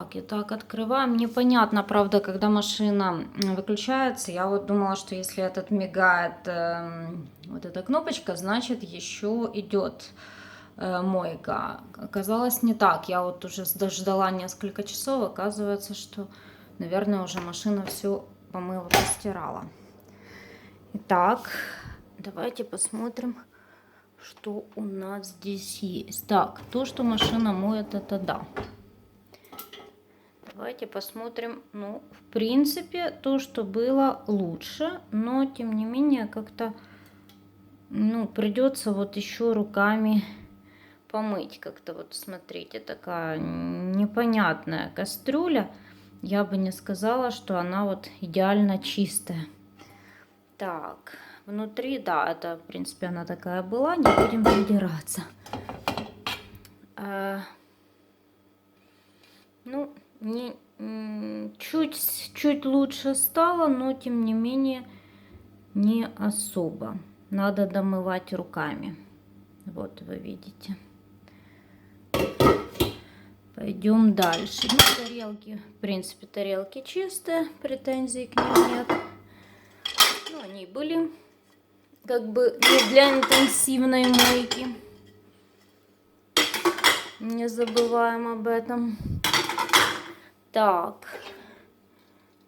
Так, итак, открываем. Непонятно, правда, когда машина выключается. Я вот думала, что если этот мигает, вот эта кнопочка, значит еще идет мойка. Оказалось не так. Я вот уже дождала несколько часов. Оказывается, что, наверное, уже машина все помыла, постирала. Итак, давайте посмотрим, что у нас здесь есть. Так, то, что машина моет, это да. Давайте посмотрим. Ну, в принципе, то, что было, лучше, но тем не менее как-то, ну, придется вот еще руками помыть. Как-то вот, смотрите, такая непонятная кастрюля. Я бы не сказала, что она вот идеально чистая. Так, внутри, да, это, в принципе, она такая была. Не будем придираться. Ну, чуть лучше стало, но тем не менее не особо. Надо домывать руками. Вот вы видите. Пойдем дальше. Ну, тарелки, в принципе, тарелки чистые, претензий к ним нет. Ну, они были как бы не для интенсивной мойки. Не забываем об этом. Так,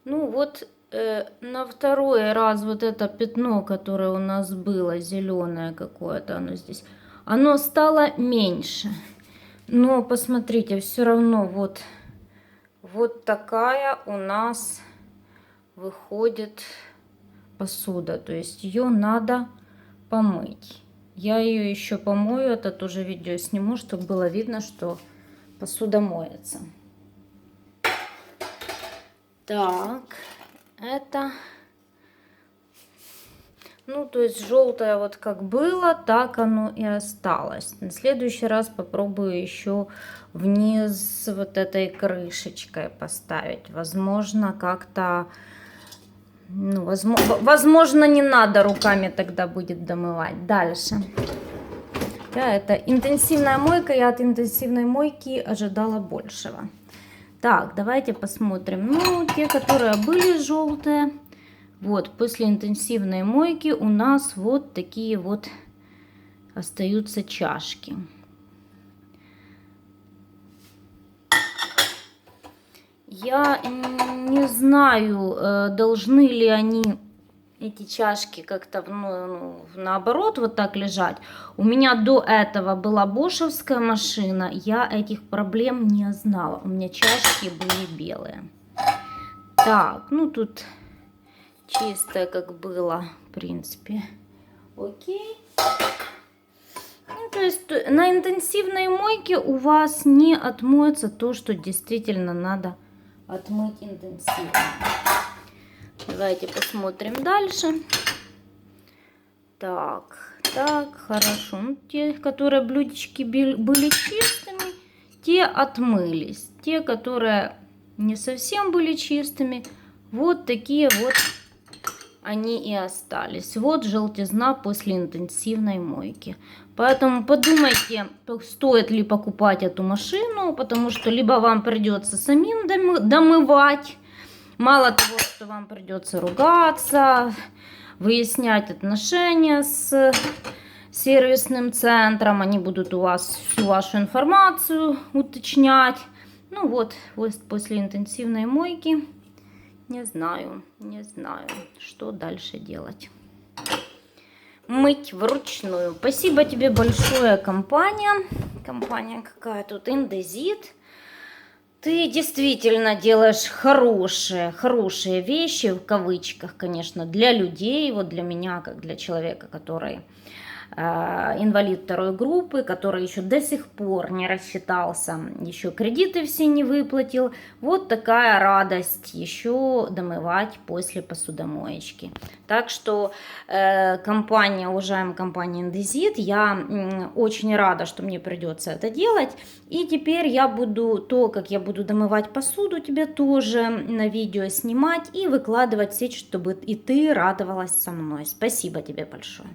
ну вот на второй раз вот это пятно, которое у нас было, зеленое какое-то, оно здесь, оно стало меньше. Но посмотрите, все равно вот такая у нас выходит посуда. То есть ее надо помыть. Я ее еще помою, это тоже видео сниму, чтобы было видно, что посуда моется. Так, это, ну, то есть желтое вот как было, так оно и осталось. На следующий раз попробую еще вниз вот этой крышечкой поставить. Возможно, как-то, ну, возможно, не надо руками тогда будет домывать. Дальше. Да, это интенсивная мойка, я от интенсивной мойки ожидала большего. Так, давайте посмотрим. Ну, те, которые были желтые, вот, после интенсивной мойки у нас вот такие вот остаются чашки. Я не знаю, должны ли они, эти чашки, как-то наоборот вот так лежать. У меня до этого была бошевская машина, я этих проблем не знала. У меня чашки были белые. Так, ну тут чистое, как было, в принципе. Окей. Ну, то есть на интенсивной мойке у вас не отмоется то, что действительно надо отмыть интенсивно. Давайте посмотрим дальше. Так, хорошо. Ну, те, которые блюдечки были чистыми, те отмылись. Те, которые не совсем были чистыми, вот такие вот они и остались. Вот желтизна после интенсивной мойки. Поэтому подумайте, стоит ли покупать эту машину, потому что либо вам придется самим домывать, мало того, что вам придется ругаться, выяснять отношения с сервисным центром, они будут у вас всю вашу информацию уточнять. Ну вот после интенсивной мойки не знаю, что дальше делать. Мыть вручную. Спасибо тебе большое, компания. Компания какая тут, Индезит. Ты действительно делаешь хорошие вещи, в кавычках, конечно, для людей, вот для меня, как для человека, который инвалид второй группы, который еще до сих пор не рассчитался, еще кредиты все не выплатил. Вот такая радость еще домывать после посудомоечки. Так что компания, уважаемая компания Индезит, я очень рада, что мне придется это делать. И теперь я буду, как я буду домывать посуду, тебе тоже на видео снимать и выкладывать в сеть, чтобы и ты радовалась со мной. Спасибо тебе большое.